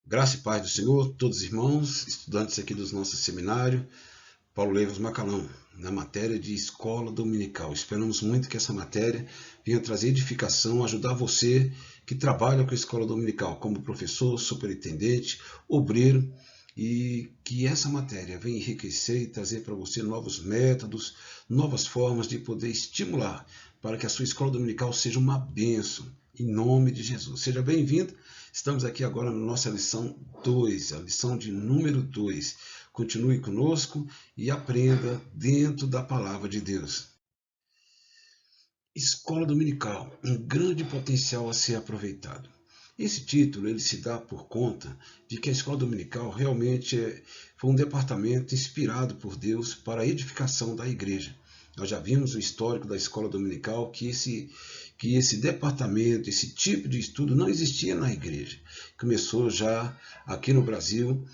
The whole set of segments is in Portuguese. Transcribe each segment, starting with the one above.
Graça e paz do Senhor, todos os irmãos, estudantes aqui do nosso seminário, Paulo Leivas Macalão, na matéria de escola dominical. Esperamos muito que essa matéria venha trazer edificação, ajudar você que trabalha com a escola dominical, como professor, superintendente, obreiro, e que essa matéria venha enriquecer e trazer para você novos métodos, novas formas de poder estimular para que a sua escola dominical seja uma bênção, em nome de Jesus. Seja bem-vindo. Estamos aqui agora na nossa lição 2, a lição de número 2. Continue conosco e aprenda dentro da palavra de Deus. Escola dominical, um grande potencial a ser aproveitado. Esse título ele se dá por conta de que a escola dominical realmente foi um departamento inspirado por Deus para a edificação da igreja. Nós já vimos o histórico da escola dominical que esse departamento, esse tipo de estudo não existia na igreja. Começou já aqui no Brasil,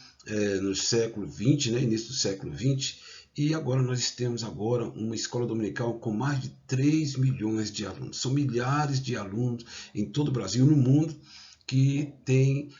no século XX, início do século XX, e agora nós temos uma escola dominical com mais de 3 milhões de alunos. São milhares de alunos em todo o Brasil, no mundo, que têm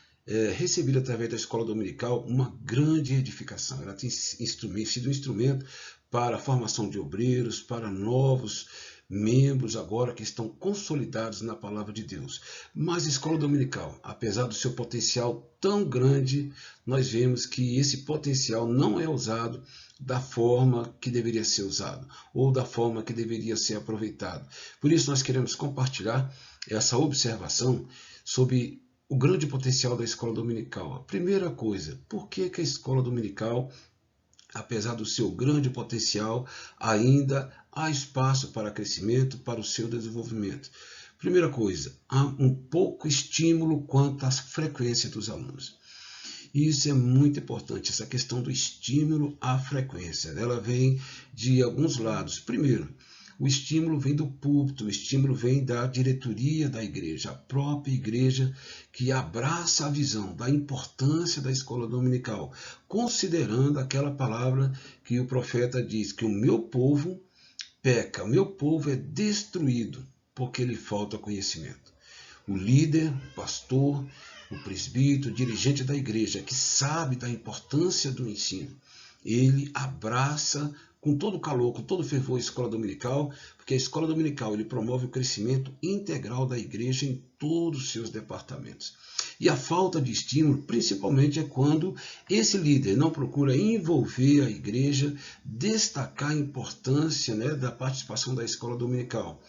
recebido através da escola dominical uma grande edificação. Ela tem sido um instrumento para a formação de obreiros, para novos membros agora que estão consolidados na palavra de Deus. Mas a escola dominical, apesar do seu potencial tão grande, nós vemos que esse potencial não é usado da forma que deveria ser usado, ou da forma que deveria ser aproveitado. Por isso nós queremos compartilhar essa observação sobre o grande potencial da escola dominical. A primeira coisa, por que a escola dominical, apesar do seu grande potencial, ainda há espaço para crescimento, para o seu desenvolvimento? Primeira coisa, há um pouco estímulo quanto à frequência dos alunos. E isso é muito importante, essa questão do estímulo à frequência. Ela vem de alguns lados. Primeiro, o estímulo vem do púlpito, o estímulo vem da diretoria da igreja, a própria igreja que abraça a visão da importância da escola dominical, considerando aquela palavra que o profeta diz, que o meu povo peca, o meu povo é destruído porque lhe falta conhecimento. O líder, o pastor, o presbítero, o dirigente da igreja, que sabe da importância do ensino, ele abraça com todo calor, com todo fervor a escola dominical, porque a escola dominical ele promove o crescimento integral da igreja em todos os seus departamentos. E a falta de estímulo, principalmente, é quando esse líder não procura envolver a igreja, destacar a importância da participação da escola dominical.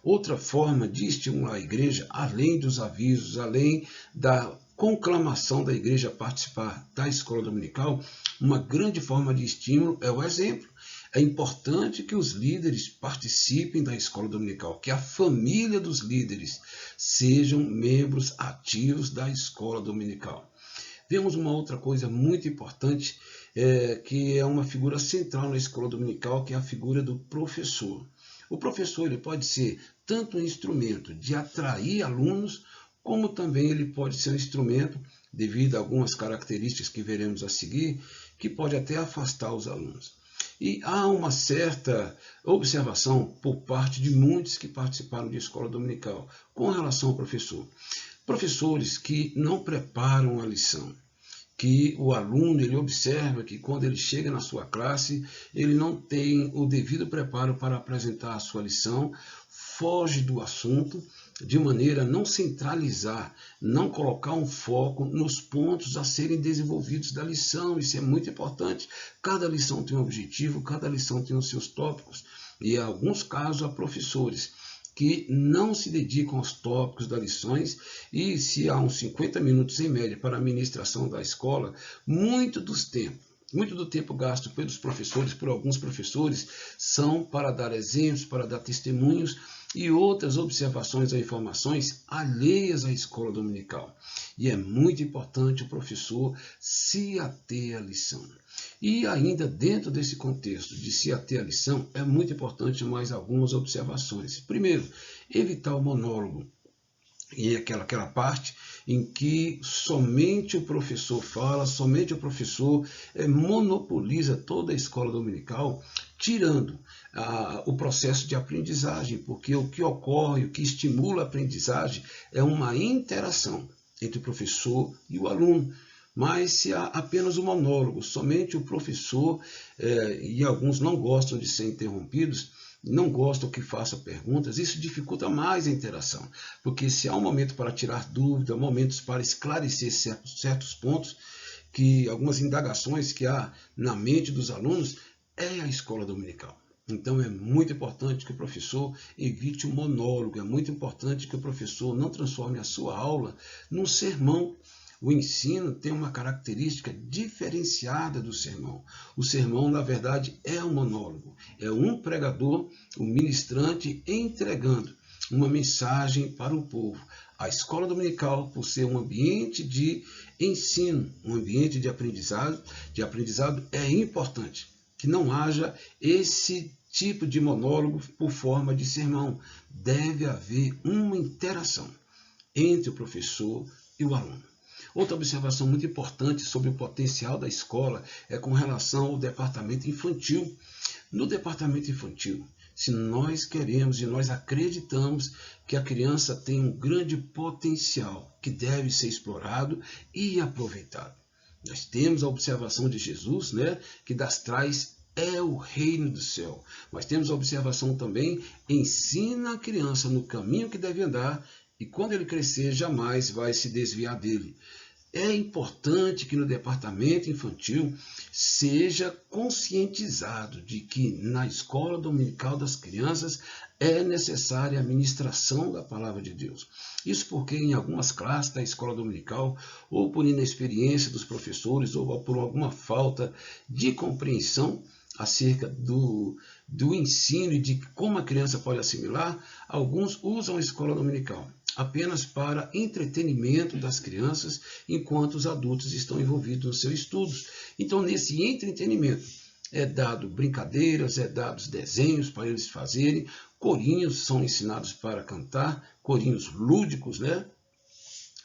Outra forma de estimular a igreja, além dos avisos, além da conclamação da igreja a participar da escola dominical, uma grande forma de estímulo é o exemplo. É importante que os líderes participem da escola dominical, que a família dos líderes sejam membros ativos da escola dominical. Vemos uma outra coisa muito importante, que é uma figura central na escola dominical, que é a figura do professor. O professor ele pode ser tanto um instrumento de atrair alunos, como também ele pode ser um instrumento, devido a algumas características que veremos a seguir, que pode até afastar os alunos. E há uma certa observação por parte de muitos que participaram de escola dominical com relação ao professor. Professores que não preparam a lição, que o aluno ele observa que quando ele chega na sua classe, ele não tem o devido preparo para apresentar a sua lição, foge do assunto, de maneira a não centralizar, não colocar um foco nos pontos a serem desenvolvidos da lição. Isso é muito importante. Cada lição tem um objetivo, cada lição tem os seus tópicos. E em alguns casos há professores que não se dedicam aos tópicos das lições, e se há uns 50 minutos em média para a administração da escola, muito do tempo gasto pelos professores, por alguns professores, são para dar exemplos, para dar testemunhos e outras observações ou informações alheias à escola dominical. E é muito importante o professor se ater à lição. E ainda dentro desse contexto de se ater à lição, é muito importante mais algumas observações. Primeiro, evitar o monólogo. E aquela parte em que somente o professor fala, somente o professor monopoliza toda a escola dominical, tirando o processo de aprendizagem, porque o que ocorre, o que estimula a aprendizagem é uma interação entre o professor e o aluno. Mas se há apenas um monólogo, somente o professor, e alguns não gostam de ser interrompidos, não gostam que faça perguntas, isso dificulta mais a interação, porque se há um momento para tirar dúvida, momentos para esclarecer certos pontos, que algumas indagações que há na mente dos alunos, é a escola dominical. Então é muito importante que o professor evite o monólogo, é muito importante que o professor não transforme a sua aula num sermão. O ensino tem uma característica diferenciada do sermão. O sermão, na verdade, é um monólogo. É um pregador, um ministrante, entregando uma mensagem para o povo. A escola dominical, por ser um ambiente de ensino, um ambiente de aprendizado é importante que não haja esse tipo de monólogo por forma de sermão. Deve haver uma interação entre o professor e o aluno. Outra observação muito importante sobre o potencial da escola é com relação ao departamento infantil. No departamento infantil, se nós queremos e nós acreditamos que a criança tem um grande potencial que deve ser explorado e aproveitado. Nós temos a observação de Jesus, né, que das trás é o reino do céu. Mas temos a observação também, ensina a criança no caminho que deve andar e quando ele crescer jamais vai se desviar dele. É importante que no departamento infantil seja conscientizado de que na escola dominical das crianças é necessária a ministração da palavra de Deus. Isso porque em algumas classes da escola dominical, ou por inexperiência dos professores, ou por alguma falta de compreensão acerca do ensino e de como a criança pode assimilar, alguns usam a escola dominical apenas para entretenimento das crianças, enquanto os adultos estão envolvidos nos seus estudos. Então, nesse entretenimento, é dado brincadeiras, é dados desenhos para eles fazerem, corinhos são ensinados para cantar, corinhos lúdicos, né?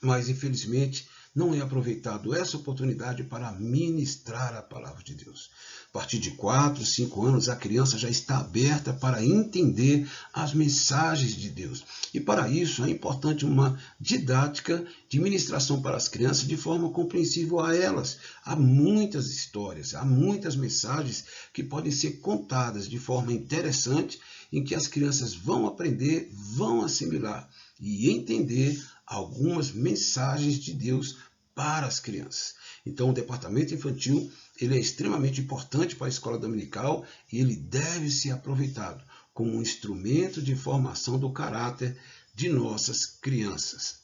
Mas, infelizmente, não é aproveitado essa oportunidade para ministrar a palavra de Deus. A partir de 4, 5 anos, a criança já está aberta para entender as mensagens de Deus. E para isso é importante uma didática de ministração para as crianças de forma compreensível a elas. Há muitas histórias, há muitas mensagens que podem ser contadas de forma interessante, em que as crianças vão aprender, vão assimilar e entender algumas mensagens de Deus para as crianças. Então, o departamento infantil ele é extremamente importante para a escola dominical e ele deve ser aproveitado como um instrumento de formação do caráter de nossas crianças.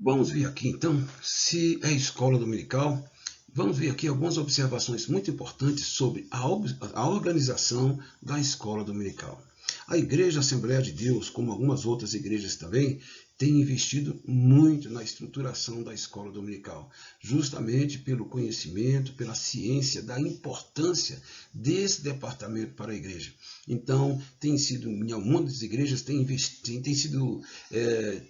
Vamos ver aqui, então, se é escola dominical. Vamos ver aqui algumas observações muito importantes sobre a organização da escola dominical. A Igreja Assembleia de Deus, como algumas outras igrejas também, tem investido muito na estruturação da escola dominical, justamente pelo conhecimento, pela ciência da importância desse departamento para a igreja. Então, tem sido, em algumas igrejas, tem sido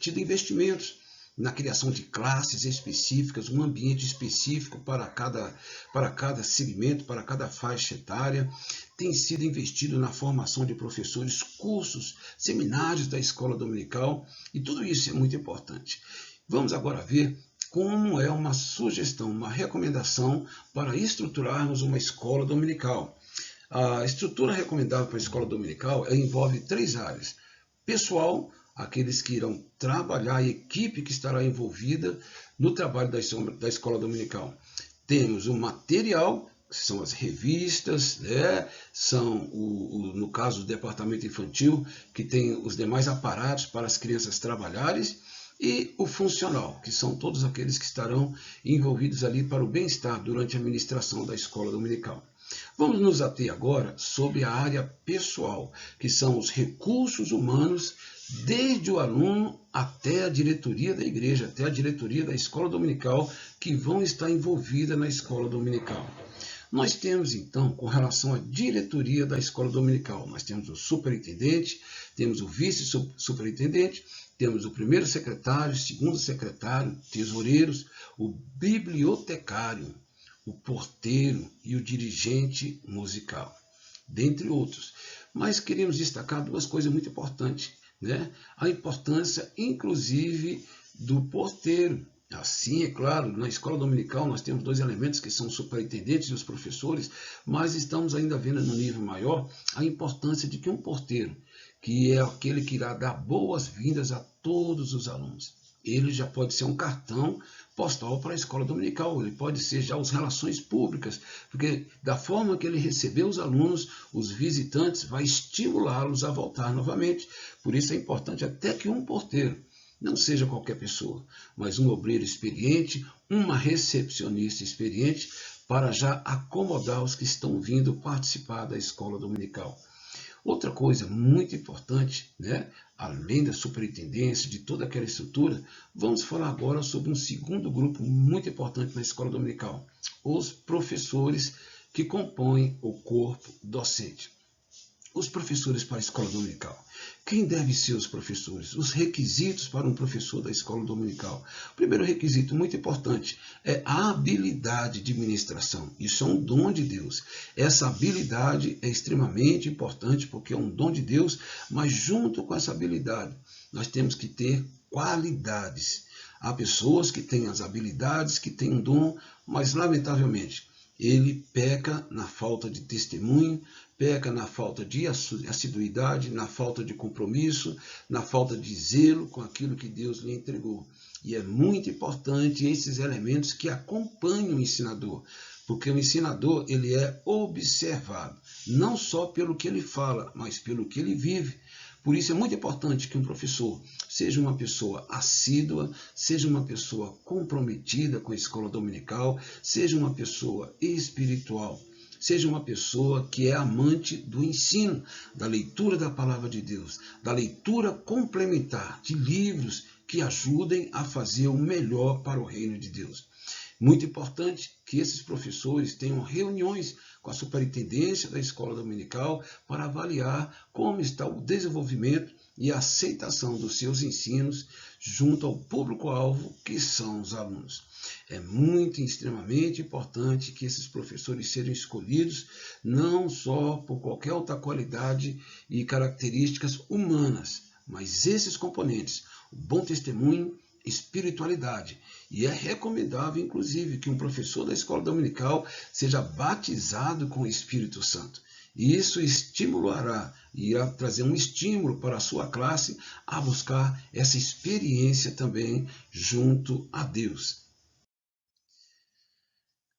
tido investimentos na criação de classes específicas, um ambiente específico para cada segmento, para cada faixa etária. Tem sido investido na formação de professores, cursos, seminários da escola dominical, e tudo isso é muito importante. Vamos agora ver como é uma sugestão, uma recomendação para estruturarmos uma escola dominical. A estrutura recomendável para a escola dominical envolve 3 áreas: pessoal, aqueles que irão trabalhar, a equipe que estará envolvida no trabalho da escola dominical. Temos o material, que são as revistas, né? São, no caso do departamento infantil, que tem os demais aparatos para as crianças trabalharem, e o funcional, que são todos aqueles que estarão envolvidos ali para o bem-estar durante a administração da escola dominical. Vamos nos ater agora sobre a área pessoal, que são os recursos humanos, desde o aluno até a diretoria da igreja, até a diretoria da escola dominical, que vão estar envolvida na escola dominical. Nós temos, então, com relação à diretoria da escola dominical, nós temos o superintendente, temos o vice-superintendente, temos o primeiro secretário, segundo secretário, tesoureiros, o bibliotecário, o porteiro e o dirigente musical, dentre outros. Mas queremos destacar 2 coisas muito importantes, né? A importância, inclusive, do porteiro. Assim, é claro, na escola dominical nós temos dois elementos que são os superintendentes e os professores, mas estamos ainda vendo no nível maior a importância de que um porteiro, que é aquele que irá dar boas-vindas a todos os alunos, ele já pode ser um cartão postal para a escola dominical, ele pode ser já as relações públicas, porque da forma que ele recebeu os alunos, os visitantes, vai estimulá-los a voltar novamente. Por isso é importante até que um porteiro, não seja qualquer pessoa, mas um obreiro experiente, uma recepcionista experiente, para já acomodar os que estão vindo participar da escola dominical. Outra coisa muito importante, né? Além da superintendência, de toda aquela estrutura, vamos falar agora sobre um segundo grupo muito importante na escola dominical, os professores que compõem o corpo docente. Os professores para a escola dominical. Quem deve ser os professores? Os requisitos para um professor da escola dominical. O primeiro requisito muito importante é a habilidade de ministração. Isso é um dom de Deus. Essa habilidade é extremamente importante porque é um dom de Deus, mas junto com essa habilidade nós temos que ter qualidades. Há pessoas que têm as habilidades, que têm um dom, mas lamentavelmente ele peca na falta de testemunho, peca na falta de assiduidade, na falta de compromisso, na falta de zelo com aquilo que Deus lhe entregou. E é muito importante esses elementos que acompanham o ensinador, porque o ensinador ele é observado, não só pelo que ele fala, mas pelo que ele vive. Por isso é muito importante que um professor seja uma pessoa assídua, seja uma pessoa comprometida com a escola dominical, seja uma pessoa espiritual, seja uma pessoa que é amante do ensino, da leitura da palavra de Deus, da leitura complementar de livros que ajudem a fazer o melhor para o reino de Deus. Muito importante que esses professores tenham reuniões com a superintendência da escola dominical para avaliar como está o desenvolvimento e a aceitação dos seus ensinos junto ao público-alvo que são os alunos. É muito extremamente importante que esses professores sejam escolhidos não só por qualquer outra qualidade e características humanas, mas esses componentes, o bom testemunho, espiritualidade. E é recomendável, inclusive, que um professor da escola dominical seja batizado com o Espírito Santo. E isso estimulará, irá trazer um estímulo para a sua classe a buscar essa experiência também junto a Deus.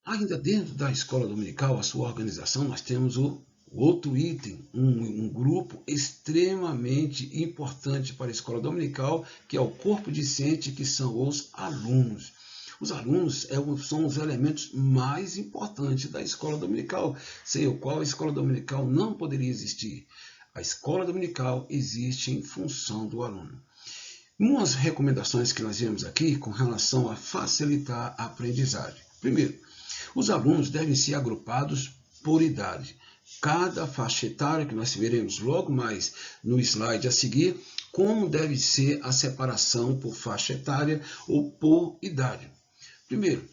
Ainda dentro da escola dominical, a sua organização, nós temos o outro item, um grupo extremamente importante para a escola dominical, que é o corpo discente, que são os alunos. Os alunos são os elementos mais importantes da escola dominical, sem o qual a escola dominical não poderia existir. A escola dominical existe em função do aluno. Umas recomendações que nós vemos aqui com relação a facilitar a aprendizagem. Primeiro, os alunos devem ser agrupados por idade. Cada faixa etária, que nós veremos logo mais no slide a seguir, como deve ser a separação por faixa etária ou por idade. Primeiro,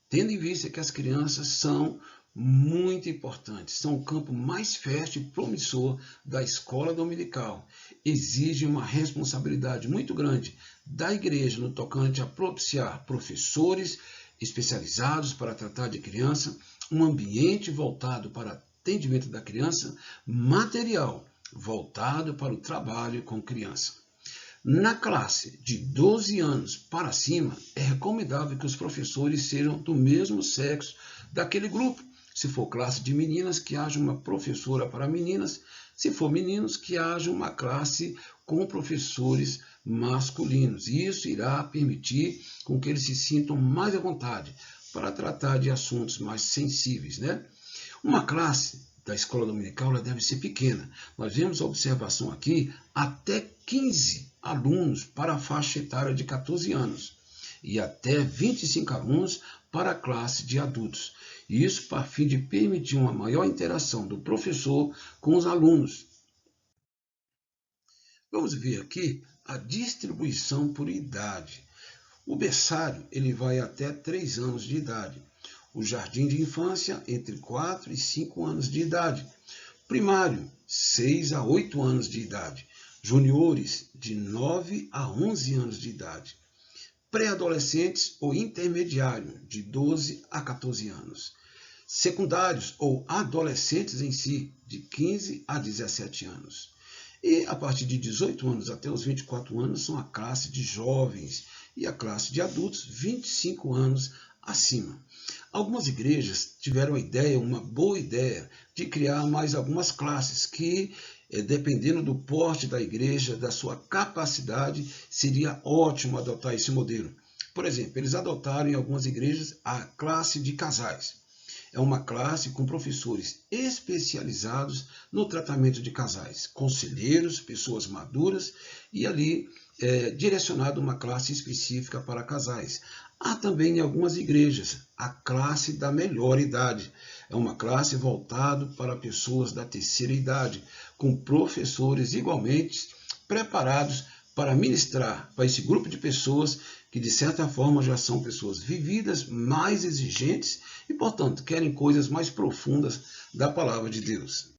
tendo em vista que as crianças são muito importantes, são o campo mais fértil e promissor da escola dominical. Exige uma responsabilidade muito grande da igreja no tocante a propiciar professores especializados para tratar de criança, um ambiente voltado para atendimento da criança, material voltado para o trabalho com criança. Na classe de 12 anos para cima, é recomendável que os professores sejam do mesmo sexo daquele grupo. Se for classe de meninas, que haja uma professora para meninas. Se for meninos, que haja uma classe com professores masculinos. Isso irá permitir com que eles se sintam mais à vontade para tratar de assuntos mais sensíveis, né? Uma classe da escola dominical ela deve ser pequena. Nós vemos a observação aqui, até 15 alunos para a faixa etária de 14 anos e até 25 alunos para a classe de adultos. Isso para fim de permitir uma maior interação do professor com os alunos. Vamos ver aqui a distribuição por idade. O berçário ele vai até 3 anos de idade. O jardim de infância entre 4 e 5 anos de idade. Primário, 6 a 8 anos de idade. Juniores, de 9 a 11 anos de idade. pré-adolescentes ou intermediário, de 12 a 14 anos. Secundários ou adolescentes em si, de 15 a 17 anos. E a partir de 18 anos até os 24 anos são a classe de jovens e a classe de adultos 25 anos acima. Algumas igrejas tiveram uma boa ideia, de criar mais algumas classes que, dependendo do porte da igreja, da sua capacidade, seria ótimo adotar esse modelo. Por exemplo, eles adotaram em algumas igrejas a classe de casais. É uma classe com professores especializados no tratamento de casais, conselheiros, pessoas maduras e ali direcionado uma classe específica para casais. Há também em algumas igrejas a classe da melhor idade. É uma classe voltada para pessoas da terceira idade, com professores igualmente preparados para ministrar para esse grupo de pessoas que, de certa forma, já são pessoas vividas, mais exigentes e, portanto, querem coisas mais profundas da palavra de Deus.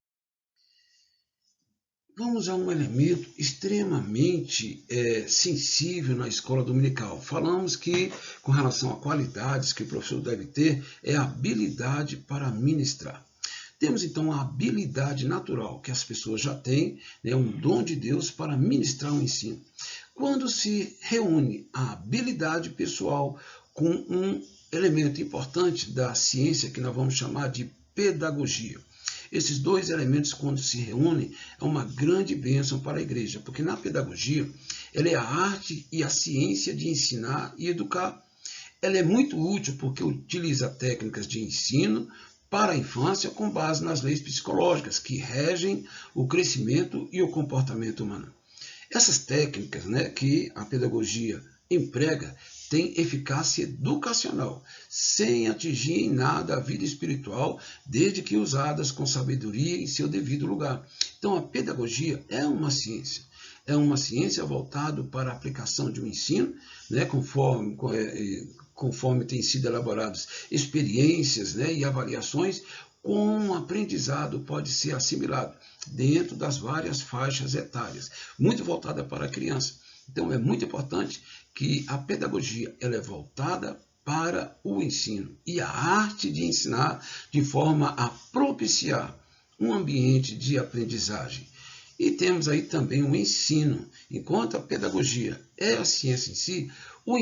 Vamos a um elemento extremamente sensível na escola dominical. Falamos que, com relação a qualidades que o professor deve ter, é a habilidade para ministrar. Temos então a habilidade natural que as pessoas já têm, um dom de Deus para ministrar o ensino. Quando se reúne a habilidade pessoal com um elemento importante da ciência que nós vamos chamar de pedagogia. Esses dois elementos, quando se reúnem, é uma grande bênção para a igreja, porque na pedagogia, ela é a arte e a ciência de ensinar e educar. Ela é muito útil porque utiliza técnicas de ensino para a infância com base nas leis psicológicas que regem o crescimento e o comportamento humano. Essas técnicas que a pedagogia emprega têm eficácia educacional, sem atingir em nada a vida espiritual, desde que usadas com sabedoria em seu devido lugar. Então, a pedagogia é uma ciência. É uma ciência voltada para a aplicação de um ensino, conforme têm sido elaboradas experiências e avaliações, como um aprendizado pode ser assimilado dentro das várias faixas etárias, muito voltada para a criança. Então, é muito importante que a pedagogia ela é voltada para o ensino e a arte de ensinar de forma a propiciar um ambiente de aprendizagem. E temos aí também o ensino. Enquanto a pedagogia é a ciência em si, o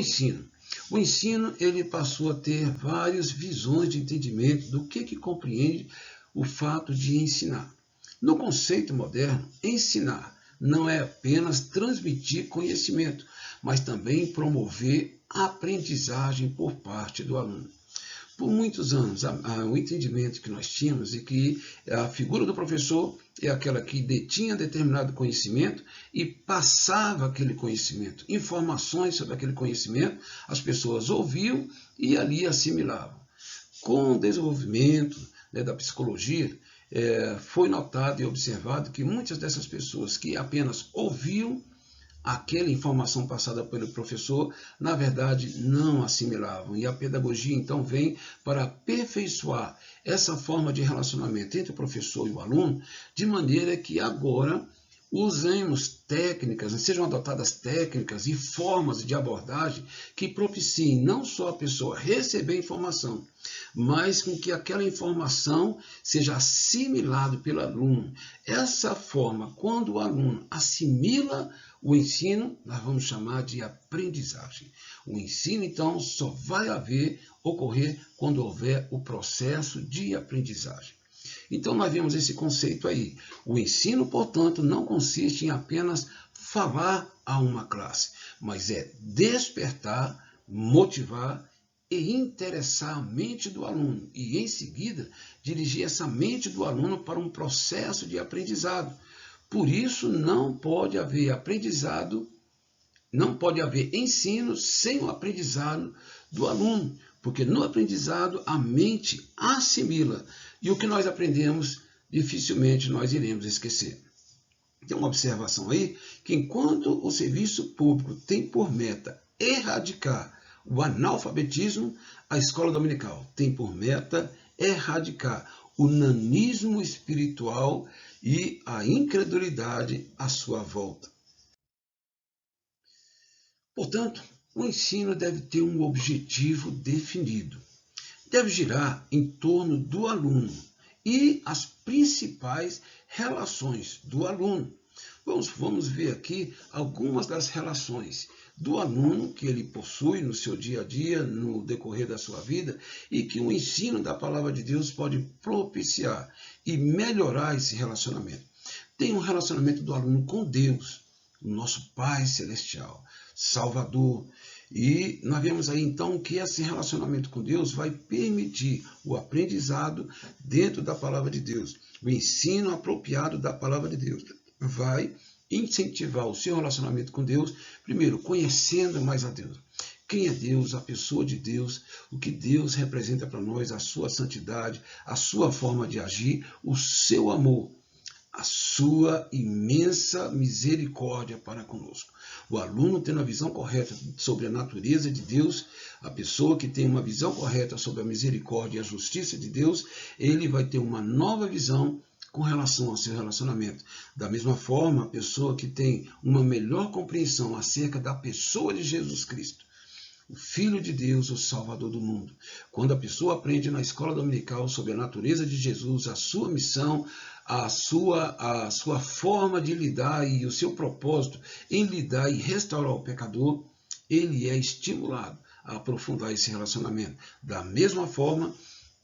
ensino ele passou a ter várias visões de entendimento do que compreende o fato de ensinar. No conceito moderno, ensinar não é apenas transmitir conhecimento, mas também promover a aprendizagem por parte do aluno. Por muitos anos, o entendimento que nós tínhamos é que a figura do professor é aquela que detinha determinado conhecimento e passava aquele conhecimento, informações sobre aquele conhecimento, as pessoas ouviam e ali assimilavam. Com o desenvolvimento da psicologia, foi notado e observado que muitas dessas pessoas que apenas ouviam aquela informação passada pelo professor, na verdade, não assimilavam. E a pedagogia, então, vem para aperfeiçoar essa forma de relacionamento entre o professor e o aluno, de maneira que agora usemos técnicas, sejam adotadas técnicas e formas de abordagem que propiciem não só a pessoa receber informação, mas com que aquela informação seja assimilada pelo aluno. Essa forma, quando o aluno assimila o ensino, nós vamos chamar de aprendizagem. O ensino, então, só vai ocorrer quando houver o processo de aprendizagem. Então, nós vemos esse conceito aí. O ensino, portanto, não consiste em apenas falar a uma classe, mas é despertar, motivar e interessar a mente do aluno e, em seguida, dirigir essa mente do aluno para um processo de aprendizado. Por isso, não pode haver aprendizado, não pode haver ensino sem o aprendizado do aluno, porque no aprendizado a mente assimila e o que nós aprendemos dificilmente nós iremos esquecer. Tem uma observação aí que enquanto o serviço público tem por meta erradicar o analfabetismo, a escola dominical tem por meta erradicar o nanismo espiritual e a incredulidade à sua volta. Portanto, O ensino deve ter um objetivo definido. Deve girar em torno do aluno e as principais relações do aluno. Vamos ver aqui algumas das relações do aluno que ele possui no seu dia a dia, no decorrer da sua vida, e que o ensino da palavra de Deus pode propiciar e melhorar esse relacionamento. Tem um relacionamento do aluno com Deus, o nosso Pai Celestial, Salvador. E nós vemos aí então que esse relacionamento com Deus vai permitir o aprendizado dentro da palavra de Deus, o ensino apropriado da palavra de Deus. Vai incentivar o seu relacionamento com Deus, primeiro, conhecendo mais a Deus. Quem é Deus, a pessoa de Deus, o que Deus representa para nós, a sua santidade, a sua forma de agir, o seu amor, a sua imensa misericórdia para conosco. O aluno tendo a visão correta sobre a natureza de Deus, a pessoa que tem uma visão correta sobre a misericórdia e a justiça de Deus, ele vai ter uma nova visão com relação ao seu relacionamento. Da mesma forma, a pessoa que tem uma melhor compreensão acerca da pessoa de Jesus Cristo, o Filho de Deus, o Salvador do mundo. Quando a pessoa aprende na escola dominical sobre a natureza de Jesus, a sua missão, a sua forma de lidar e o seu propósito em lidar e restaurar o pecador, ele é estimulado a aprofundar esse relacionamento. Da mesma forma,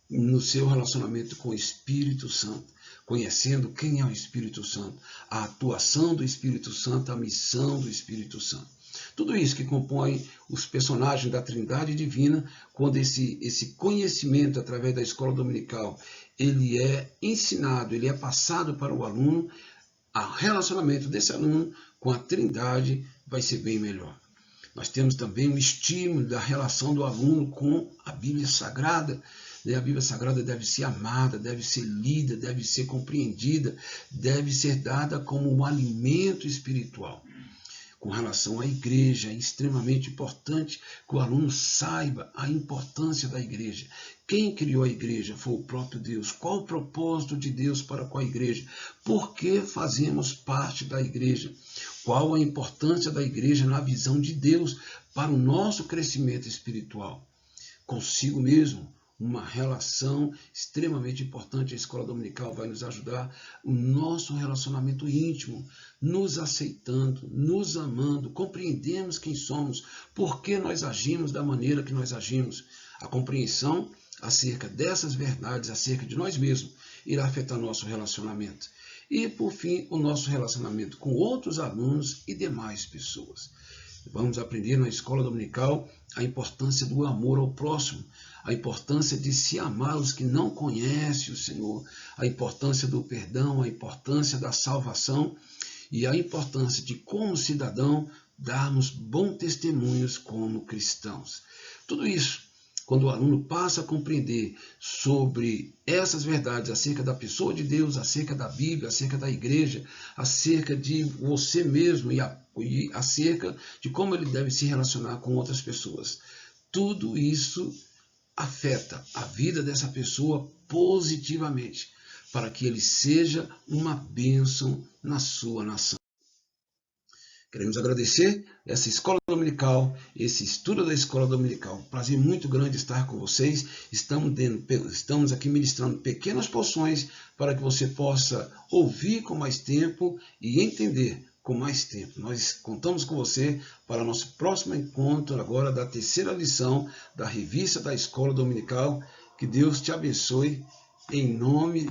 no seu relacionamento com o Espírito Santo, conhecendo quem é o Espírito Santo, a atuação do Espírito Santo, a missão do Espírito Santo. Tudo isso que compõe os personagens da Trindade Divina, quando esse conhecimento através da escola dominical, ele é ensinado, ele é passado para o aluno, o relacionamento desse aluno com a Trindade vai ser bem melhor. Nós temos também um estímulo da relação do aluno com a Bíblia Sagrada. A Bíblia Sagrada deve ser amada, deve ser lida, deve ser compreendida, deve ser dada como um alimento espiritual. Com relação à igreja, é extremamente importante que o aluno saiba a importância da igreja. Quem criou a igreja foi o próprio Deus. Qual o propósito de Deus para com a igreja? Por que fazemos parte da igreja? Qual a importância da igreja na visão de Deus para o nosso crescimento espiritual? Consigo mesmo, uma relação extremamente importante. A escola dominical vai nos ajudar, o nosso relacionamento íntimo, nos aceitando, nos amando, compreendemos quem somos, por que nós agimos da maneira que nós agimos. A compreensão acerca dessas verdades, acerca de nós mesmos, irá afetar nosso relacionamento. E, por fim, o nosso relacionamento com outros alunos e demais pessoas. Vamos aprender na escola dominical a importância do amor ao próximo, a importância de se amar os que não conhecem o Senhor, a importância do perdão, a importância da salvação e a importância de, como cidadão, darmos bons testemunhos como cristãos. Tudo isso, quando o aluno passa a compreender sobre essas verdades acerca da pessoa de Deus, acerca da Bíblia, acerca da igreja, acerca de você mesmo e acerca de como ele deve se relacionar com outras pessoas. Tudo isso afeta a vida dessa pessoa positivamente, para que ele seja uma bênção na sua nação. Queremos agradecer essa escola dominical, esse estudo da escola dominical. Prazer muito grande estar com vocês. Estamos aqui ministrando pequenas porções para que você possa ouvir com mais tempo e entender com mais tempo. Nós contamos com você para nosso próximo encontro agora da terceira lição da revista da escola dominical. Que Deus te abençoe em nome